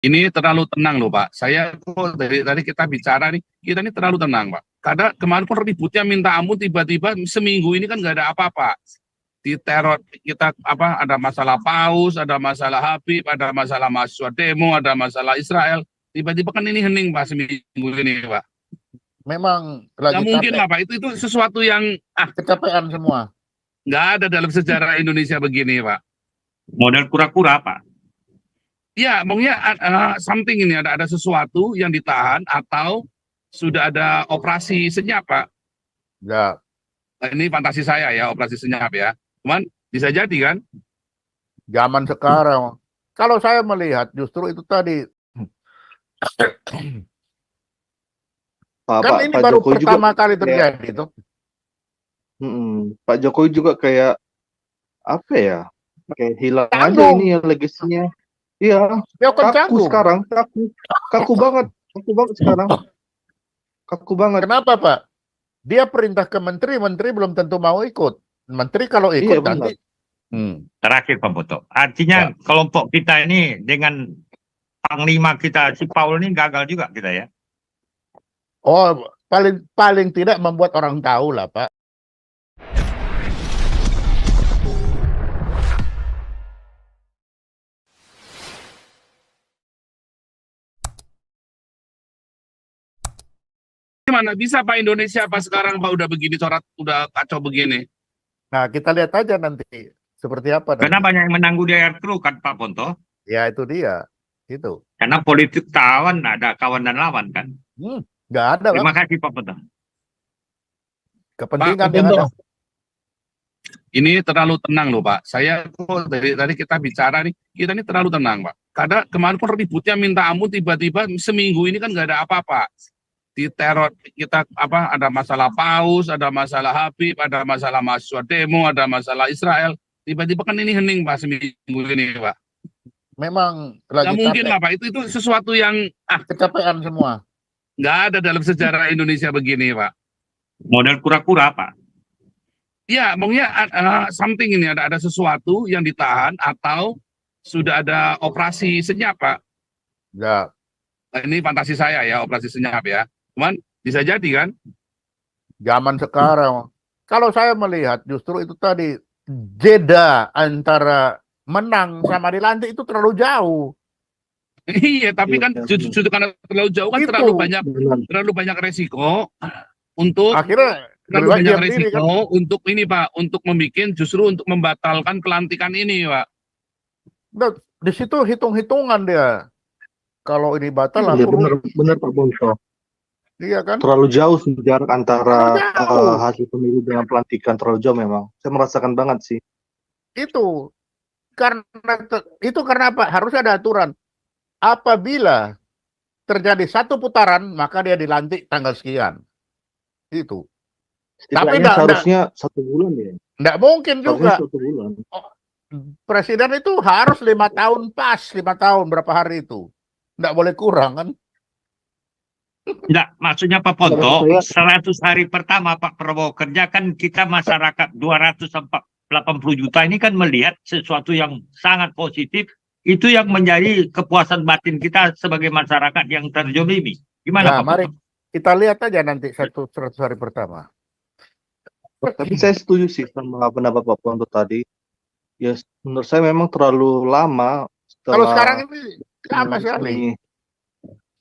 Ini terlalu tenang loh Pak. Saya kok dari tadi kita bicara nih, kita ini terlalu tenang Pak. Karena kemarin pun ributnya minta ampun, tiba-tiba seminggu ini kan nggak ada apa-apa. Di teror kita apa ada masalah Paus, ada masalah Habib, ada masalah mahasiswa demo, ada masalah Israel. Tiba-tiba kan ini hening Pak seminggu ini Pak. Memang Nggak lagi mungkin capek, lah Pak. Itu sesuatu yang kecapean semua. nggak ada dalam sejarah Indonesia begini Pak. Model kura-kura, Pak. Ya, maunya something ini ada sesuatu yang ditahan atau sudah ada operasi senyap, Pak. Ya, Nah, ini fantasi saya ya, operasi senyap ya. Cuman bisa jadi kan? zaman sekarang. Kalau saya melihat justru itu tadi. Kan ini Pak baru Jokowi pertama juga kali kayak, terjadi itu. Pak Jokowi juga kayak apa ya? Kayak hilang aja Canggung. ini ya legasinya. Iya, Dia kan kaku canggung. sekarang, kaku banget sekarang, kaku banget. Kenapa Pak? Dia perintah ke menteri, menteri belum tentu mau ikut. Menteri kalau ikut Iya, nanti. Terakhir Pak Boto. Artinya kelompok kita ini dengan panglima kita si Paul ini gagal juga kita ya. Oh, paling tidak membuat orang tahu lah Pak. Gimana bisa Pak Indonesia Pak sekarang Pak udah begini corat, udah kacau begini? Nah, kita lihat aja nanti seperti apa nanti. Karena banyak yang menanggung di air keruh kan Pak Ponto. Ya itu dia. Itu. Karena politik kawan ada kawan dan lawan kan. Nggak ada Pak. Terima kasih Pak Ponto. Kepentingan Pak, yang ada. Ini terlalu tenang loh Pak. Saya kok dari tadi kita bicara nih, kita ini terlalu tenang Pak. Karena kemarin pun ributnya minta ampun, tiba-tiba seminggu ini kan nggak ada apa-apa. Di teror kita apa ada masalah Paus, ada masalah Habib, ada masalah mahasiswa demo, ada masalah Israel. Tiba-tiba kan ini hening Pak seminggu ini Pak. Memang lagi Nggak mungkin capek. lah Pak. Itu sesuatu yang Kecapean semua. nggak ada dalam sejarah Indonesia begini Pak. Model kura-kura Pak. Ya, maunya something ini ada sesuatu yang ditahan atau sudah ada operasi senyap Pak. Ya, Nah, ini fantasi saya ya, operasi senyap ya. Cuman bisa jadi kan? zaman sekarang. Kalau saya melihat justru itu tadi jeda antara menang sama dilantik itu terlalu jauh. Iya, tapi kan justru karena terlalu jauh kan Itu. terlalu banyak resiko untuk Akhirnya terlalu banyak diam diri, resiko kan? untuk ini Pak, untuk untuk membatalkan pelantikan ini Pak. Nah, di situ hitung-hitungan dia. Kalau ini batal, Iya, aku benar Pak Bonto. iya kan? Terlalu jauh sih jarak antara Terlalu jauh. hasil pemilu dengan pelantikan, terlalu jauh memang. Saya merasakan banget sih. Itu karena apa? Harus ada aturan. Apabila terjadi satu putaran, maka dia dilantik tanggal sekian. Itu. Tapi Setidaknya seharusnya 1 bulan ya. Enggak mungkin juga. Seharusnya 1 bulan. Presiden itu harus 5 tahun pas, 5 tahun berapa hari itu. Enggak boleh kurang kan? Enggak, maksudnya Pak Ponto, 100 hari pertama Pak Prabowo kerja kan kita masyarakat 280 juta ini kan melihat sesuatu yang sangat positif. Itu yang menjadi kepuasan batin kita sebagai masyarakat yang terzolimi. Gimana Pak Mari Ponto? kita lihat aja nanti 100 hari pertama. Tapi saya setuju sih sama pendapat Pak Ponto tadi. Ya, menurut saya memang terlalu lama. Kalau sekarang ini lama sekali.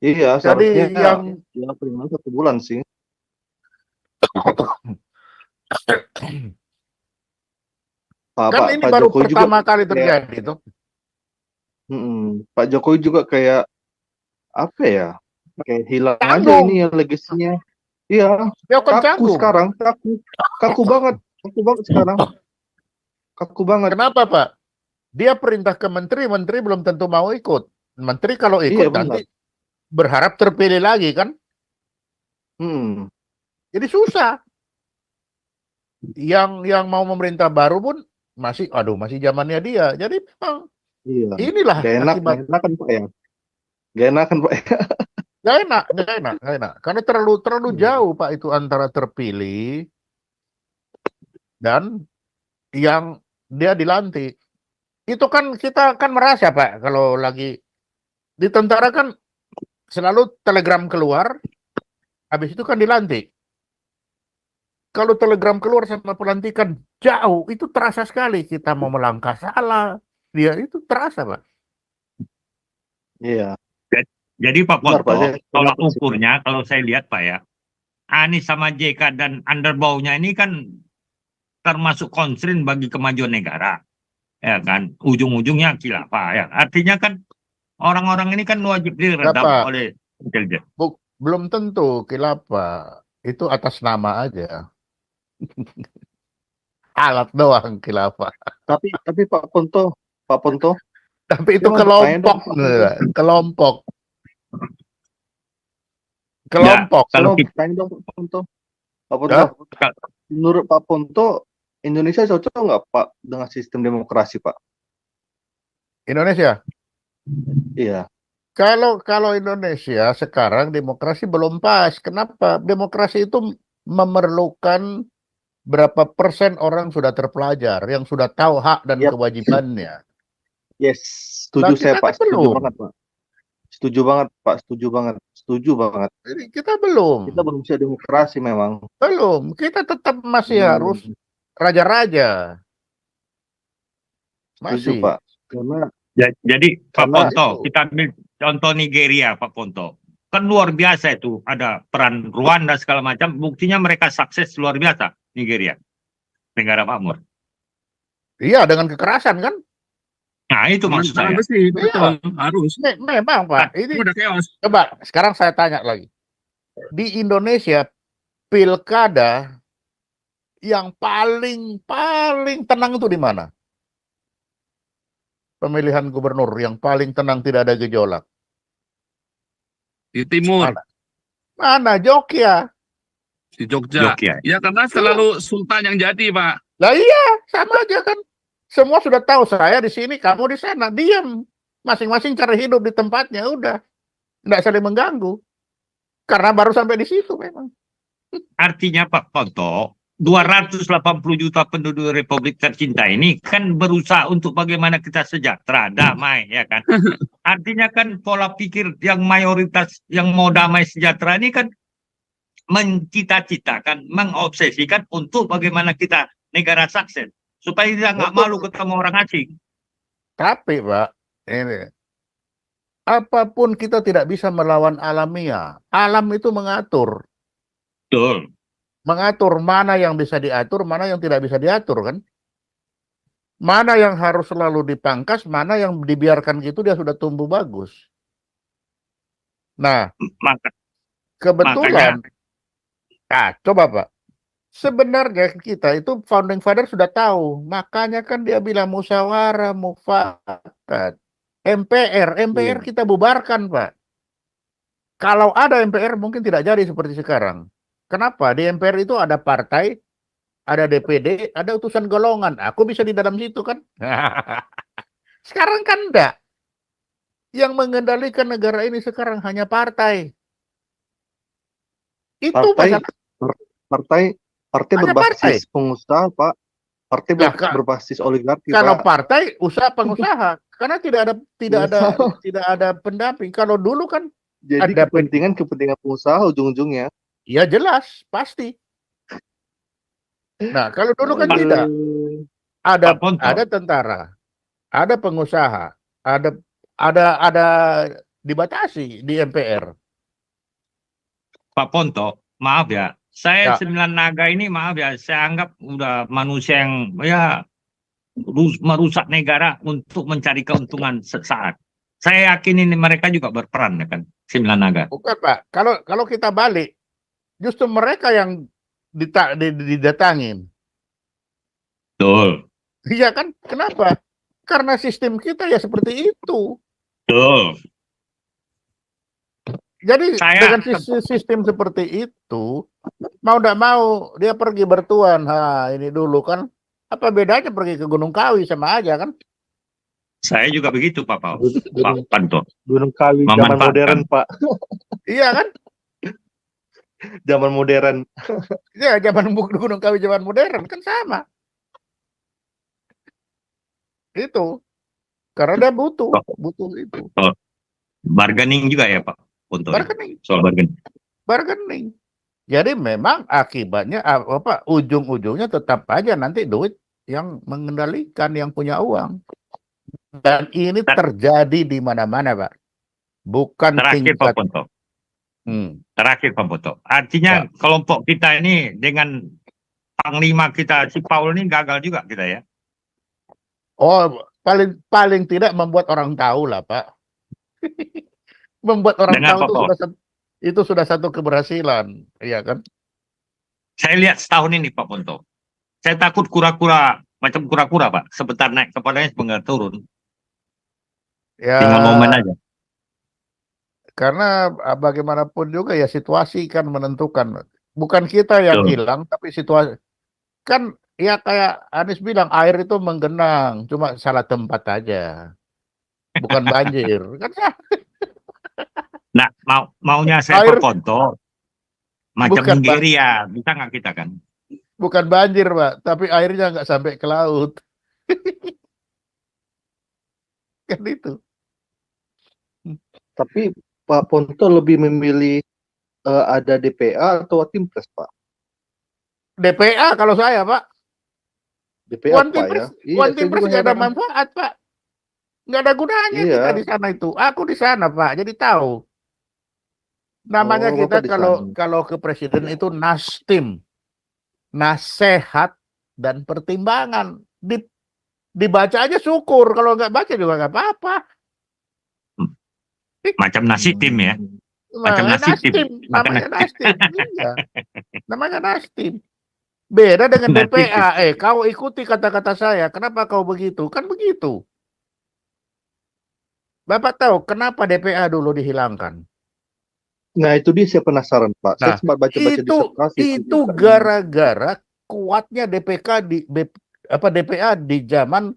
Iya, Jadi seharusnya ya paling 1 bulan sih. Kan ini baru Jokowi pertama juga kali kayak, terjadi itu. Pak Jokowi juga kayak apa ya? Kayak hilang aja Canggung. ini ya legasinya. Iya, Dia kan kaku canggung. sekarang, kaku banget sekarang, kaku banget. Kenapa Pak? Dia perintah ke menteri, menteri belum tentu mau ikut. Menteri kalau ikut Iya, nanti berharap terpilih lagi kan? Jadi susah. Yang mau memerintah baru pun masih zamannya dia. Jadi memang Iya. inilah akibat. Gak enak kan Pak ya? Gak enak kan Pak? Gak enak. Karena terlalu jauh Pak itu antara terpilih dan yang dia dilantik. Itu kan kita kan merasa Pak kalau lagi Di tentara kan selalu telegram keluar, habis itu kan dilantik. Kalau telegram keluar sama pelantikan jauh, itu terasa sekali. Kita mau melangkah salah, dia itu terasa, Pak. Iya, Jadi Pak benar Pak. Ponto, Saya tolak sepakat sih, Pak. ukurnya kalau saya lihat Pak ya, Anies sama JK dan underbawnya ini kan termasuk konstrain bagi kemajuan negara, ya kan? Ujung-ujungnya khilafah, ya. Artinya kan orang-orang ini kan wajib Enggak, diredam Pak. oleh intelijen. Belum tentu khilafah. Itu atas nama aja. Alat doang khilafah. Tapi Pak Ponto, Tapi itu saya mau bertanya dong, Pak Ponto. kelompok. Ya, Saya kalau mau kita, bertanya dong, Pak Ponto. Pak Ya, Ponto, menurut Pak Ponto, Indonesia cocok nggak Pak dengan sistem demokrasi Pak? Indonesia. Iya, Kalau Indonesia sekarang demokrasi belum pas. Kenapa? Demokrasi itu memerlukan berapa persen orang sudah terpelajar, yang sudah tahu hak dan Yap. kewajibannya. yes, Nah, setuju saya kita Pak, kan setuju belum. banget Pak. Setuju banget Pak, setuju banget. Jadi kita belum. Kita belum bisa demokrasi memang. Belum. Kita tetap masih harus Hmm, raja-raja. setuju Masih. Pak. Karena jadi Pak Karena Ponto, itu. kita ambil contoh Nigeria Pak Ponto. Kan luar biasa itu, ada peran Rwanda segala macam, buktinya mereka sukses luar biasa Nigeria, negara makmur. Iya, dengan kekerasan kan? Nah, itu maksud Tangan saya. besi, Iya. betul, harus. Memang, Pak. Ini Udah chaos. coba sekarang saya tanya lagi. Di Indonesia pilkada yang paling tenang itu di mana? Pemilihan gubernur yang paling tenang, tidak ada gejolak. Di timur, Mana? Mana? Jogja. di Jogja. Jogja. Ya karena selalu sultan yang jadi, Pak. Lah iya, sama aja kan. Semua sudah tahu, saya di sini, kamu di sana. Diam. Masing-masing cari hidup di tempatnya, udah. Nggak saling mengganggu. Karena baru sampai di situ memang. Artinya Pak Ponto, 280 juta penduduk Republik tercinta ini kan berusaha untuk bagaimana kita sejahtera, damai, ya kan? Artinya kan pola pikir yang mayoritas yang mau damai sejahtera ini kan mencita-citakan, mengobsesikan untuk bagaimana kita negara sukses. Supaya kita nggak malu ketemu orang asing. Tapi Pak, ini apapun kita tidak bisa melawan alamiah. Alam itu mengatur. Betul. Mengatur mana yang bisa diatur, mana yang tidak bisa diatur kan. Mana yang harus selalu dipangkas, mana yang dibiarkan gitu dia sudah tumbuh bagus. Nah, kebetulan, coba Pak, sebenarnya kita itu founding father sudah tahu, makanya kan dia bilang musyawarah, mufakat, MPR kita bubarkan Pak. Kalau ada MPR mungkin tidak jadi seperti sekarang. Kenapa? Di MPR itu ada partai, ada DPD, ada utusan golongan. Aku bisa di dalam situ kan? Sekarang kan enggak. Yang mengendalikan negara ini sekarang hanya partai. Itu partai berbasis pengusaha, Pak. Partai berbasis oligarki, kalau Pak. partai usaha pengusaha, karena tidak ada pendamping. Kalau dulu kan jadi ada kepentingan pengusaha ujung-ujungnya. Ya jelas, pasti. Nah, kalau dulu kan tidak. Ada tentara, ada pengusaha, ada dibatasi di MPR. Pak Ponto, maaf ya, saya 9 naga ini maaf ya, saya anggap udah manusia yang ya merusak negara untuk mencari keuntungan sesaat. Saya yakin ini mereka juga berperan ya kan, 9 naga. Bukan Pak, kalau kita balik, justru mereka yang didatangin. Betul. Iya kan? Kenapa? Karena sistem kita ya seperti itu. Betul. Jadi dengan sistem seperti itu, mau tidak mau dia pergi bertuan. Ini dulu kan, apa bedanya pergi ke Gunung Kawi, sama aja kan? Saya juga begitu Pak Ponto. Gunung Kawi zaman modern Pak. Iya kan? Zaman modern. Ya, Gunung Kawi zaman modern kan sama. Itu karena dia butuh itu. Bargaining juga ya Pak Ponto ya? Bargaining, Soal bargaining. bargaining. Jadi memang akibatnya apa ujung-ujungnya tetap aja nanti duit yang mengendalikan, yang punya uang. Dan ini terjadi di mana-mana, Pak. Bukan Terakhir Pak tingkat. Ponto. Hmm. Terakhir Pak Ponto. Artinya Ya. kelompok kita ini dengan panglima kita si Paul ini gagal juga kita ya. Oh, paling tidak membuat orang tahu lah, Pak. Membuat orang Dengan tahu Pak itu sudah satu keberhasilan, ya kan? Saya lihat setahun ini Pak Ponto. Saya takut kura-kura, macam kura-kura Pak. Sebentar naik kepalanya, sebentar turun. Ya, Tinggal momen aja. karena bagaimanapun juga ya situasi kan menentukan. Bukan kita yang Betul. hilang, tapi situasi. Kan ya kayak Anies bilang, air itu menggenang, cuma salah tempat aja. Bukan banjir. Kan Nah, maunya saya Air- Pak Ponto, macam Bukan, Pak. Nigeria, bisa nggak kita kan? bukan banjir, Pak, tapi airnya nggak sampai ke laut. Kan itu. Tapi Pak Ponto lebih memilih ada DPA atau One Team Press, Pak? DPA kalau saya, Pak. DPA, One Pak, Team ya? Press, Iya, One saya Team Press juga nggak ada heran. manfaat, Pak. Nggak ada gunanya Iya. kita di sana itu. Aku di sana, Pak. Jadi tahu. Namanya Oh, kita Bapak di kalau sana. ke presiden itu nastim, nasihat dan pertimbangan. Dibaca aja syukur. Kalau nggak baca juga nggak apa-apa. Macam nasi tim ya. Macam Namanya nasi tim. namanya nastim. Iya. Namanya nastim. Beda dengan Nasib. DPA. Kau ikuti kata-kata saya. Kenapa kau begitu? Kan begitu. Bapak tahu kenapa DPA dulu dihilangkan? Nah, itu dia saya penasaran, Pak. Saya Nah, sempat baca-baca disertasi. itu gara-gara kuatnya DPA di zaman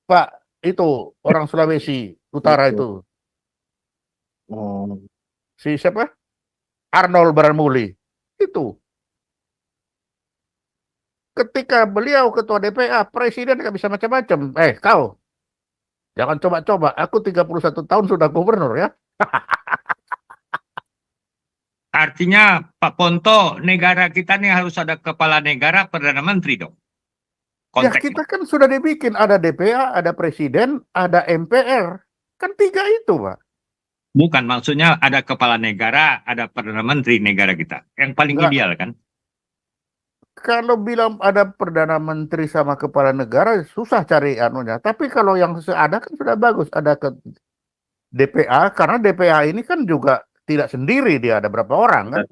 Pak itu orang Sulawesi Utara itu. Oh. Si siapa? Arnold Baramuli. Itu. Ketika beliau ketua DPA, presiden nggak bisa macam-macam. Kau jangan coba-coba. Aku 31 tahun sudah gubernur ya. Artinya Pak Ponto, negara kita nih harus ada kepala negara, perdana menteri dong. Ya Konteksnya. kita kan sudah dibikin ada DPA, ada presiden, ada MPR. Kan 3 itu, Pak. Bukan, maksudnya ada kepala negara, ada perdana menteri negara kita. Yang paling Nggak. ideal kan. Kalau bilang ada perdana menteri sama kepala negara susah cari anunya. Tapi kalau yang ada kan sudah bagus. Ada ke DPA karena DPA ini kan juga tidak sendiri, dia ada berapa orang kan.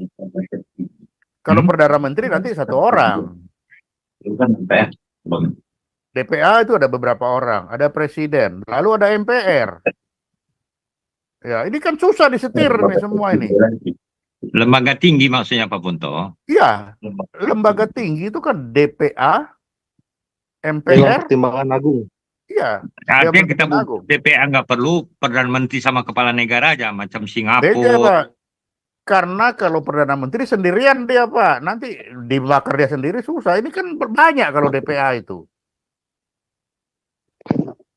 Kalau perdana menteri nanti 1 orang. DPA itu ada beberapa orang, ada presiden, lalu ada MPR. Ya, ini kan susah disetir nih semua ini. Lembaga tinggi maksudnya Pak Ponto. Iya, lembaga tinggi itu kan DPA, Dewan MPR, Pertimbangan Agung. iya. Artinya kita Pertimbangan Agung. DPA nggak perlu, perdana menteri sama kepala negara aja, macam Beda, Singapura. Pak. Karena kalau perdana menteri sendirian dia, Pak, nanti dibakar dia sendiri susah. Ini kan banyak kalau DPA itu.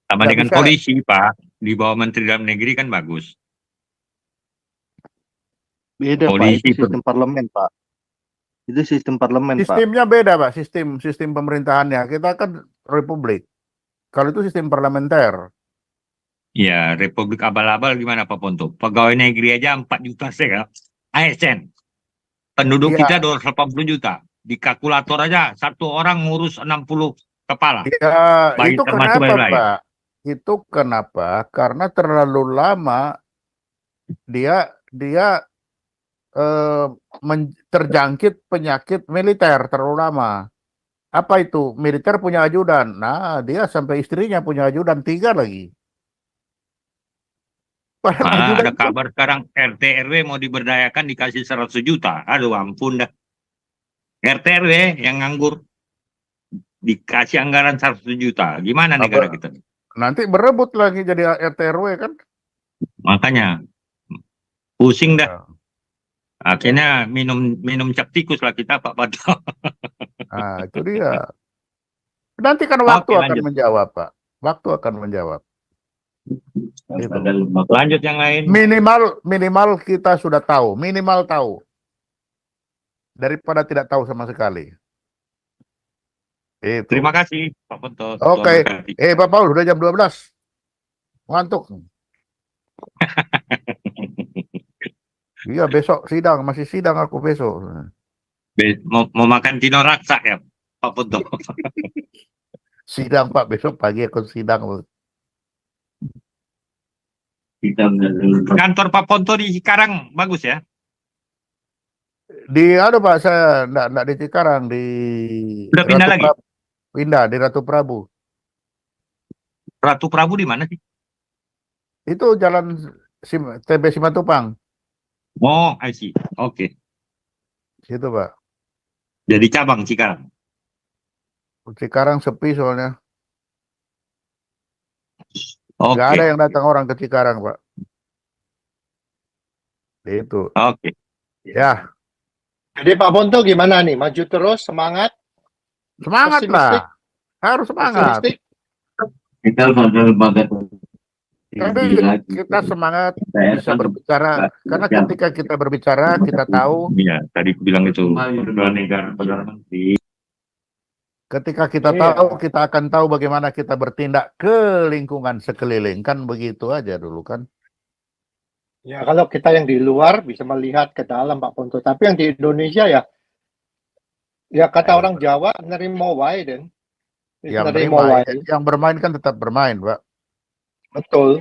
Sama Nggak dengan bisa. polisi Pak, di bawah menteri dalam negeri kan bagus. Beda, Pak. Polisi Itu sistem parlemen, Pak. Itu sistem parlemen, Pak. Sistemnya beda, Pak. Sistem pemerintahannya. Kita kan republik. Kalau itu sistem parlementer. Ya, Republik Abal-Abal gimana Pak Ponto? Pegawai negeri aja 4 juta sekarang. ASN. Penduduk Ya. kita 280 juta. Di kalkulator aja, 1 orang ngurus 60 kepala. Ya, Baik, itu termasuk kenapa, lain-lain. Pak? Itu kenapa? Karena terlalu lama dia terjangkit penyakit militer terlalu lama. Apa itu? Militer punya ajudan. Nah, dia sampai istrinya punya ajudan 3 lagi. Padahal Malah ajudan ada kabar sekarang RT RW mau diberdayakan dikasih 100 juta. Aduh ampun dah. RT RW yang nganggur dikasih anggaran 100 juta. Gimana negara kita? nanti berebut lagi jadi RT RW kan? Makanya pusing dah. Ya. Akhirnya minum cap tikus lah kita Pak Ponto. Nah, itu dia. Nanti kan waktu Oke, akan lanjut. menjawab, Pak. Waktu akan menjawab. Itu. Lanjut yang lain. Minimal kita sudah tahu, minimal tahu daripada tidak tahu sama sekali. Itu. Terima kasih Pak Ponto. Oke. Tuhan berkati. Pak Paul, udah jam 12. Ngantuk. Iya, besok sidang, masih sidang aku besok. Mau makan dino raksa ya Pak Ponto. Sidang Pak, besok pagi aku sidang. Kantor Pak Ponto di Cikarang bagus ya? Pak, saya enggak di Cikarang, di Udah pindah lagi? Pindah di Ratu Prabu. Ratu Prabu di mana sih? Itu jalan TB Simatupang. Oh, I see. Oke. Situ, Pak. Jadi cabang Cikarang. Cikarang sepi soalnya. Oke. Nggak ada yang datang orang ke Cikarang, Pak. Itu. Oke. Ya, Jadi Pak Ponto gimana nih? Maju terus, semangat, semangat pesimistik, lah. Harus semangat. pesimistik. Kita lembaga Tapi kita semangat bisa berbicara. Karena ketika kita berbicara, kita tahu. Iya, tadi aku bilang itu. Negara menteri. Ketika kita Iya. tahu, kita akan tahu bagaimana kita bertindak ke lingkungan sekeliling. Kan begitu aja dulu kan. Ya kalau kita yang di luar bisa melihat ke dalam Pak Ponto. Tapi yang di Indonesia ya kata orang Jawa nerimo wae den. Yang bermain kan tetap bermain, Pak. Betul.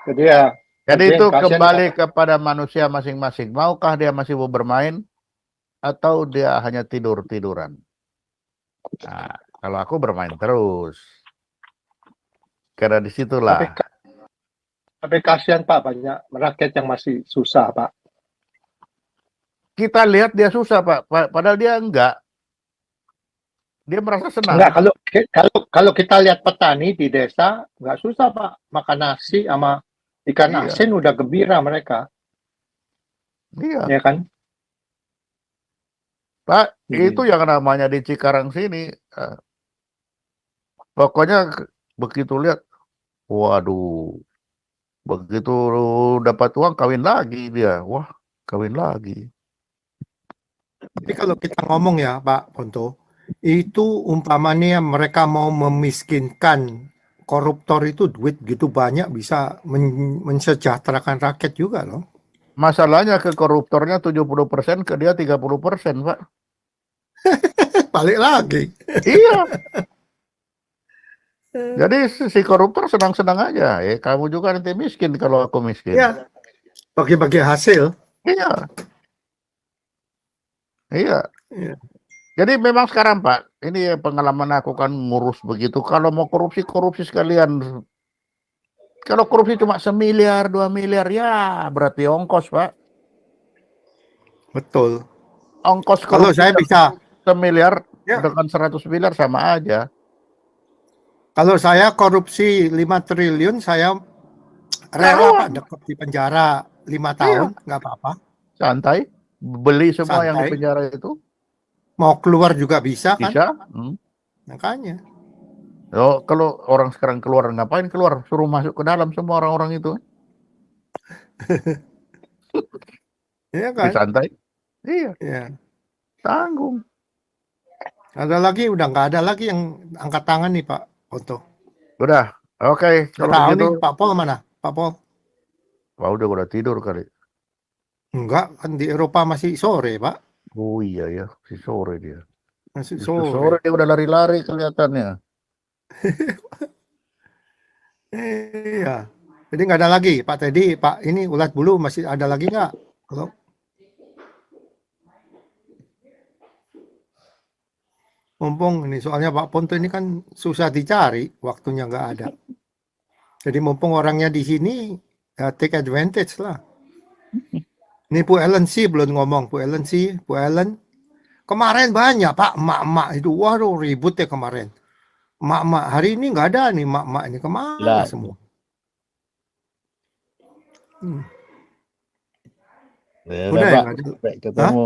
Jadi ya. Jadi itu kasihan kembali kepada manusia masing-masing. Maukah dia masih mau bermain atau dia hanya tidur-tiduran? Nah, kalau aku bermain terus. Karena disitulah. Tapi kasihan Pak, banyak rakyat yang masih susah Pak. Kita lihat dia susah, Pak. Padahal dia enggak. Dia merasa senang. Enggak, kalau kita lihat petani di desa nggak susah Pak, makan nasi sama ikan Iya. asin udah gembira mereka, Iya. ya kan? Pak, itu yang namanya di Cikarang sini. Pokoknya begitu lihat, waduh, begitu dapat uang kawin lagi dia. Wah, kawin lagi. Tapi kalau kita ngomong ya Pak Ponto, itu umpamanya mereka mau memiskinkan koruptor itu duit gitu banyak bisa mensejahterakan rakyat juga loh. Masalahnya ke koruptornya 70%, ke dia 30%, Pak. Balik lagi. Iya. Jadi si koruptor senang-senang aja. Kamu juga nanti miskin kalau aku miskin. Ya, bagi-bagi hasil. Iya. Iya. Iya. Jadi memang sekarang Pak, ini pengalaman aku kan ngurus begitu. Kalau mau korupsi sekalian. Kalau korupsi cuma 1 miliar, 2 miliar, ya berarti ongkos Pak. Betul. Ongkos Kalau korupsi saya bisa 1 miliar ya. dengan 100 miliar sama aja. Kalau saya korupsi 5 triliun, saya rela Pak dekat di penjara 5 tahun, nggak apa-apa. Santai. Beli semua yang di Santai. penjara itu. Mau keluar juga bisa kan? Bisa. Makanya. Oh, kalau orang sekarang keluar, ngapain keluar? Suruh masuk ke dalam semua orang-orang itu. Iya kan? Santai. Iya. Iya. Tanggung. Ada lagi, udah nggak ada lagi yang angkat tangan nih Pak Ponto. Udah. Oke. Kalau Kalau begitu. nih Pak Pol mana? Pak Pol? Wah, udah tidur kali. Enggak, kan di Eropa masih sore Pak. Oh iya ya, si sore dia. Masih Sore sore. dia udah lari-lari kelihatannya. Iya. Jadi nggak ada lagi Pak Teddy, Pak ini ulat bulu masih ada lagi nggak? Kalau mumpung ini soalnya Pak Ponto ini kan susah dicari, waktunya nggak ada. Jadi mumpung orangnya di sini, ya take advantage lah. Ini Bu Ellen sih belum ngomong, Bu Ellen. Kemarin banyak Pak, emak-emak itu, waduh ribut ya kemarin. Emak-emak, hari ini nggak ada nih emak-emak ini, kemana semua? Ya, Udah Pak, ya, nggak ada. sampai ketemu.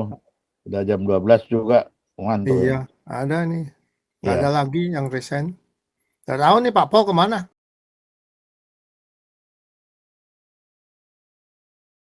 Udah jam 12 juga. Ngantuk. Iya, ada nih. Nggak Iya. ada lagi yang resign. Nggak tahu nih Pak Pol kemana?